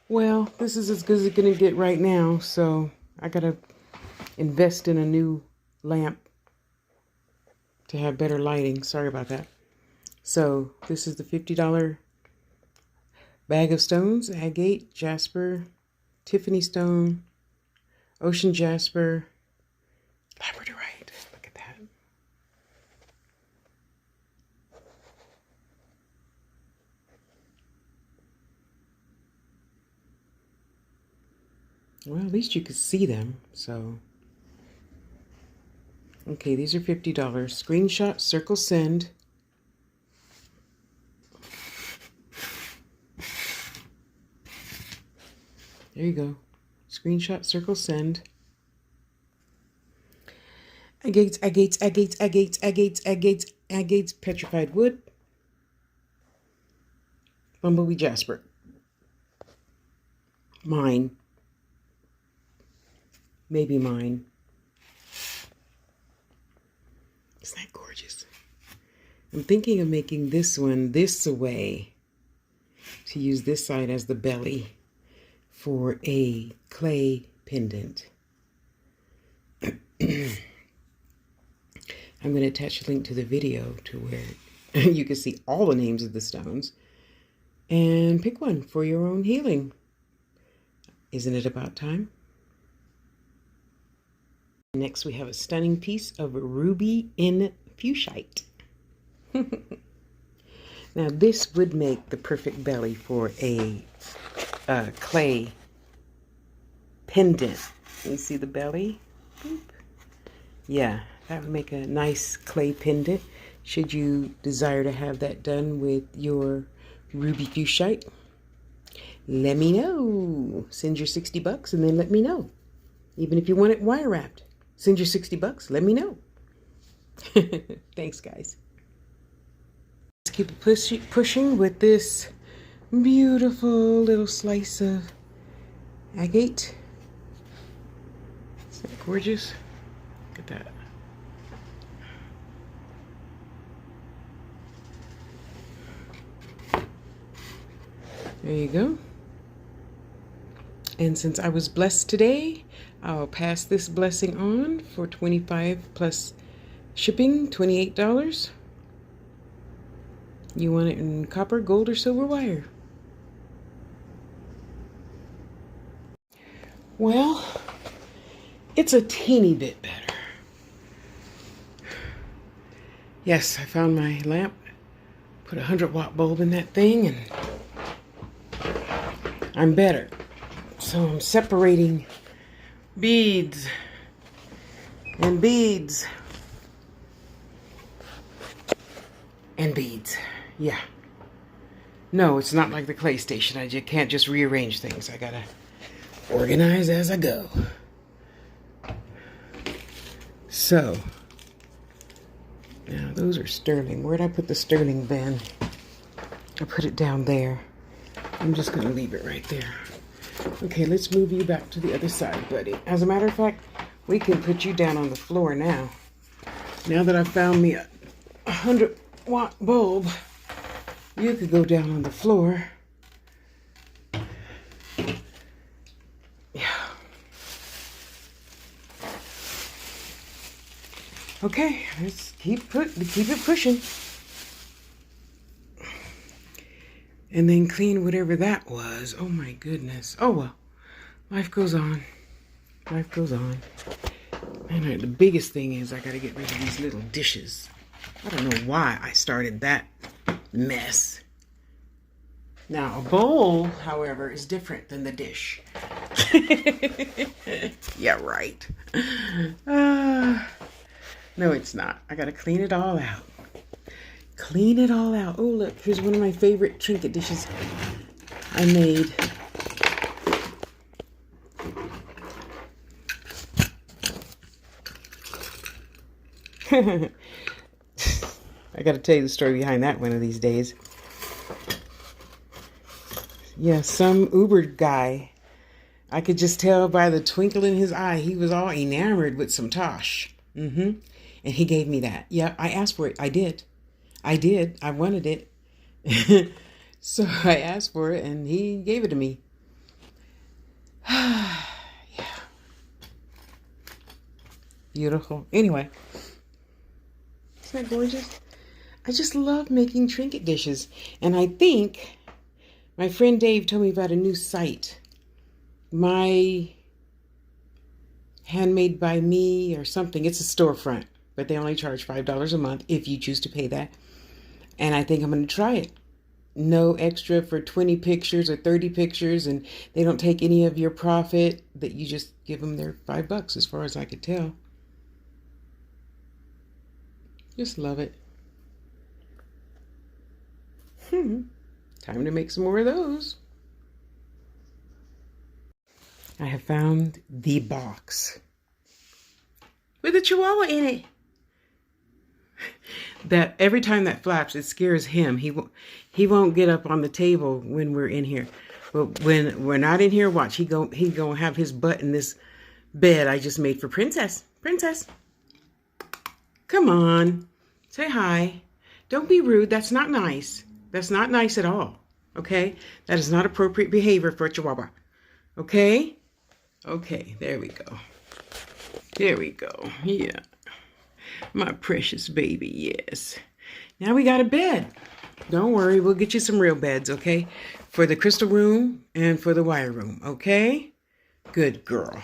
Well, this is as good as it's going to get right now, so I got to invest in a new lamp to have better lighting. Sorry about that. So this is the $50 bag of stones: agate, jasper, Tiffany stone, ocean jasper, labradorite. Look at that. Well, at least you could see them. So, okay, these are $50. Screenshot, circle, send. There you go. Screenshot, circle, send. Agates, agates, agates, agates, agates, agates, agates, petrified wood. Bumblebee jasper. Mine. Maybe mine. Isn't that gorgeous? I'm thinking of making this one this way, to use this side as the belly for a clay pendant. I'm going to attach a link to the video to where you can see all the names of the stones and pick one for your own healing. Isn't it about time? Next, we have a stunning piece of ruby infusionite. Now, this would make the perfect belly for a clay pendant. You see the belly? Boop. Yeah, that would make a nice clay pendant. Should you desire to have that done with your ruby fuchsite, let me know. Send your $60 and then let me know. Even if you want it wire wrapped, send your $60. Let me know. Thanks, guys. Let's keep pushing with this beautiful little slice of agate. Isn't that gorgeous? Look at that. There you go. And since I was blessed today, I'll pass this blessing on for $25 plus shipping, $28. You want it in copper, gold, or silver wire? Well, it's a teeny bit better. Yes, I found my lamp, put a 100-watt bulb in that thing, and I'm better. So I'm separating beads and beads and beads. Yeah. No, it's not like the clay station. I just can't just rearrange things. I gotta organize as I go. So, now those are sterling. Where'd I put the sterling bin? I put it down there. I'm just gonna leave it right there. Okay, let's move you back to the other side, buddy. As a matter of fact, we can put you down on the floor now. Now that I found me a 100-watt bulb, you could go down on the floor. Yeah. Okay, let's keep it pushing. And then clean whatever that was. Oh my goodness. Oh well. Life goes on. Life goes on. And the biggest thing is I gotta get rid of these little dishes. I don't know why I started that mess. Now, a bowl, however, is different than the dish. Yeah, right. No, it's not. I gotta clean it all out. Clean it all out. Oh, look, here's one of my favorite trinket dishes I made. I gotta tell you the story behind that one of these days. Yeah, some Uber guy, I could just tell by the twinkle in his eye, he was all enamored with some Tosh. And he gave me that. Yeah, I asked for it. I did. I wanted it. So I asked for it and he gave it to me. beautiful. Anyway, isn't that gorgeous? I just love making trinket dishes. And I think my friend Dave told me about a new site. My Handmade by Me or something. It's a storefront, but they only charge $5 a month if you choose to pay that. And I think I'm going to try it. No extra for 20 pictures or 30 pictures, and they don't take any of your profit. That you just give them their $5 as far as I could tell. Just love it. Time to make some more of those. I have found the box with a chihuahua in it. That every time that flaps, it scares him. He won't get up on the table when we're in here. But when we're not in here, watch. He gonna have his butt in this bed I just made for Princess. Princess, come on, say hi. Don't be rude. That's not nice. That's not nice at all. Okay, that is not appropriate behavior for a chihuahua. Okay, okay. There we go. There we go. Yeah. My precious baby, yes. Now we got a bed. Don't worry, we'll get you some real beds, okay? For the crystal room and for the wire room, okay? Good girl.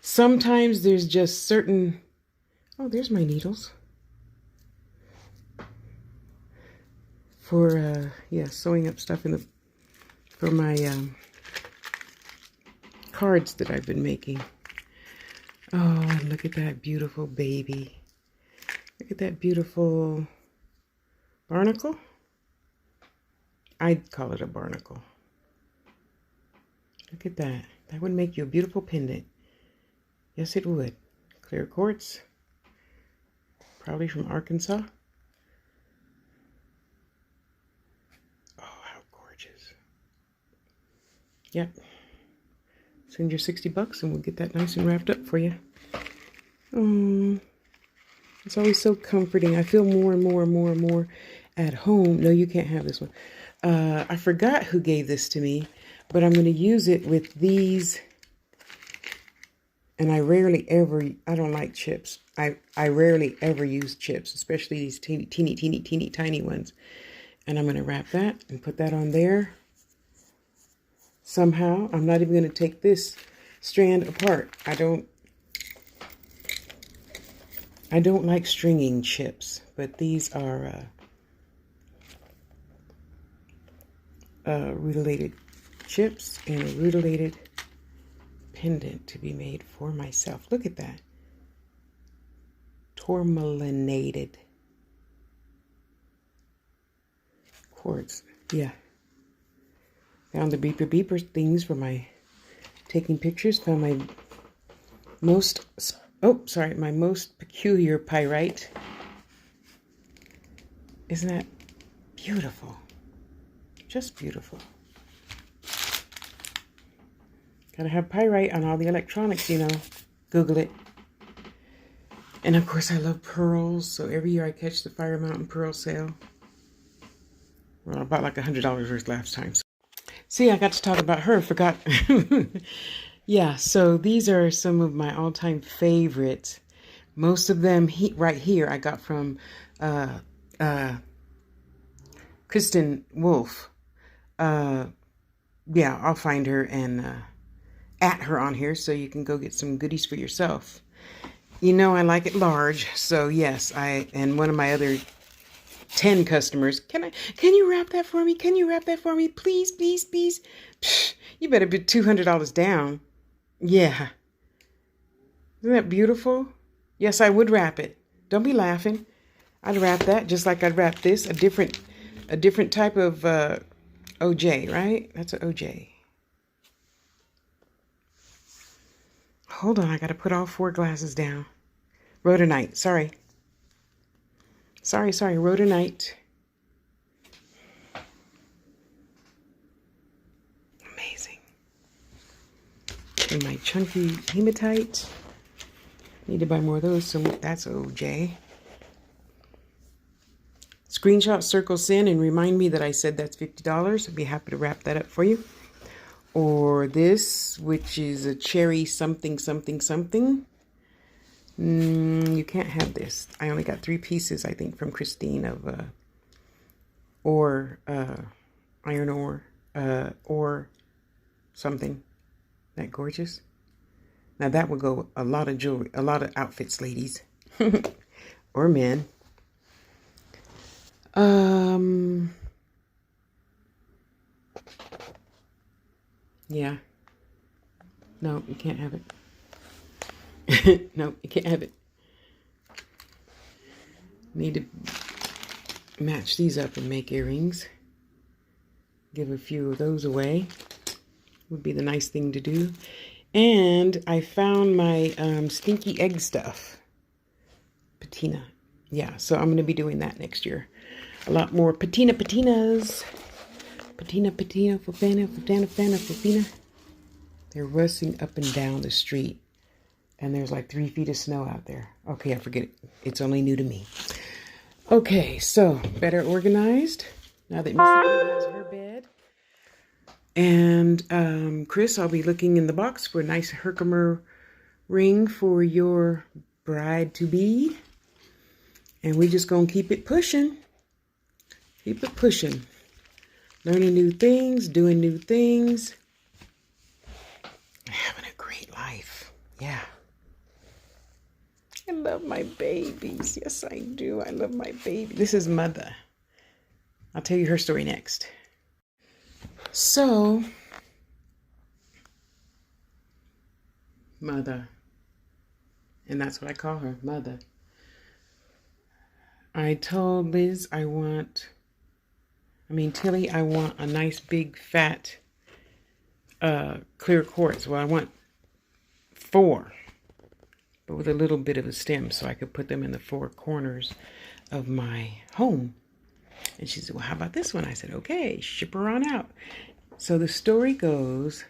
Sometimes there's just certain... Oh, there's my needles. For, sewing up stuff for my cards that I've been making. Oh, look at that beautiful baby. Look at that beautiful barnacle. I'd call it a barnacle. Look at that. That would make you a beautiful pendant. Yes, it would. Clear quartz. Probably from Arkansas. Oh, how gorgeous. Yep. Send your $60 and we'll get that nice and wrapped up for you. Oh, it's always so comforting. I feel more and more and more and more at home. No, you can't have this one. I forgot who gave this to me, but I'm going to use it with these. And I don't like chips. I rarely ever use chips, especially these teeny tiny ones. And I'm going to wrap that and put that on there. Somehow, I'm not even going to take this strand apart. I don't like stringing chips, but these are rutilated chips and a rutilated pendant to be made for myself. Look at that. Tourmalinated quartz. Yeah. Found the beeper things for my taking pictures. Found my most peculiar pyrite. Isn't that beautiful? Just beautiful. Gotta have pyrite on all the electronics, you know. Google it. And of course I love pearls, so every year I catch the Fire Mountain pearl sale. Well, I bought like $100 worth last time. See, I got to talk about her. Forgot. Yeah, so these are some of my all-time favorites. Most of them right here I got from Kristen Wolf. Yeah, I'll find her and at her on here so you can go get some goodies for yourself. You know I like it large, so yes, and one of my other 10 customers. Can you wrap that for me? Can you wrap that for me? Please, please, please. Psh, you better be $200 down. Yeah. Isn't that beautiful? Yes, I would wrap it. Don't be laughing. I'd wrap that just like I'd wrap this. A different type of OJ, right? That's an OJ. Hold on, I gotta put all 4 glasses down. Rhodonite, sorry. Sorry, rhodonite. Amazing. And my chunky hematite. Need to buy more of those, so that's OJ. Screenshot Circle Sin and remind me that I said that's $50. I'd be happy to wrap that up for you. or this, which is a cherry something something something. You can't have this. I only got 3 pieces, I think, from Christine of iron or something. That gorgeous. Now that would go a lot of jewelry, a lot of outfits, ladies. Or men. Yeah. No, you can't have it. No, you can't have it. Need to match these up and make earrings. Give a few of those away. Would be the nice thing to do. And I found my stinky egg stuff. Patina. Yeah, so I'm going to be doing that next year. A lot more patinas. Patina, fafana. They're rustling up and down the street. And there's like 3 feet of snow out there. Okay, I forget it. It's only new to me. Okay, so better organized. Now that Missy has her bed. And Chris, I'll be looking in the box for a nice Herkimer ring for your bride-to-be. And we just gonna keep it pushing. Keep it pushing. Learning new things, doing new things. Having a great life. Yeah. I love my babies. Yes, I do. I love my baby. This is Mother. I'll tell you her story next. So, Mother. And that's what I call her, Mother. I told Liz Tilly, I want a nice big fat clear quartz. Well, I want 4, but with a little bit of a stem so I could put them in the 4 corners of my home. And she said, well, how about this one? I said, okay, ship her on out. So the story goes,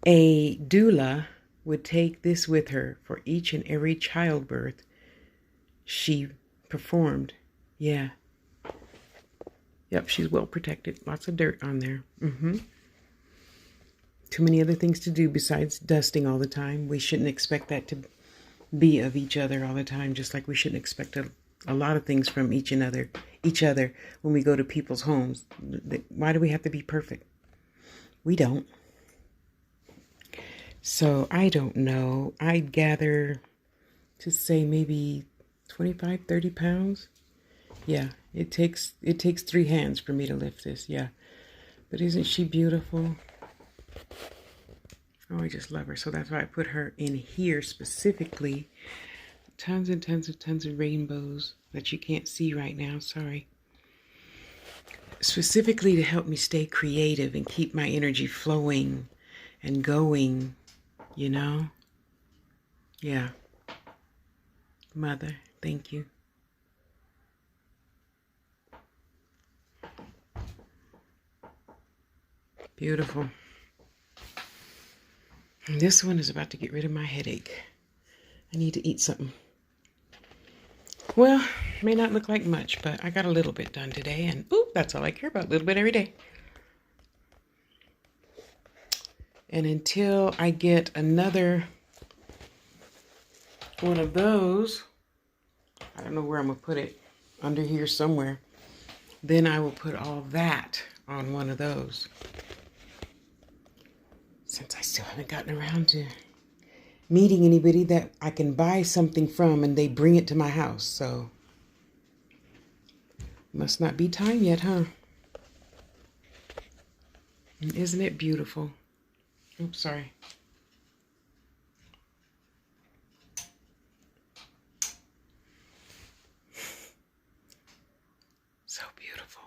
a doula would take this with her for each and every childbirth she performed. Yeah. Yep, she's well protected. Lots of dirt on there. Too many other things to do besides dusting all the time. We shouldn't expect that to be of each other all the time, just like we shouldn't expect a lot of things from each other when we go to people's homes. Why do we have to be perfect? We don't. So I don't know. I'd gather to say maybe 25, 30 pounds. Yeah, it takes 3 hands for me to lift this. Yeah. But isn't she beautiful? Oh, I just love her. So that's why I put her in here specifically. Tons and tons of rainbows that you can't see right now. Sorry. Specifically to help me stay creative and keep my energy flowing and going, you know? Yeah. Mother, thank you. Beautiful. And this one is about to get rid of my headache. I need to eat something. Well, may not look like much, but I got a little bit done today. And, ooh, that's all I care about. A little bit every day. And until I get another one of those, I don't know where I'm going to put it. Under here somewhere. Then I will put all that on one of those. Since I still haven't gotten around to meeting anybody that I can buy something from and they bring it to my house. So, must not be time yet, huh? And isn't it beautiful? Oops, sorry. So beautiful.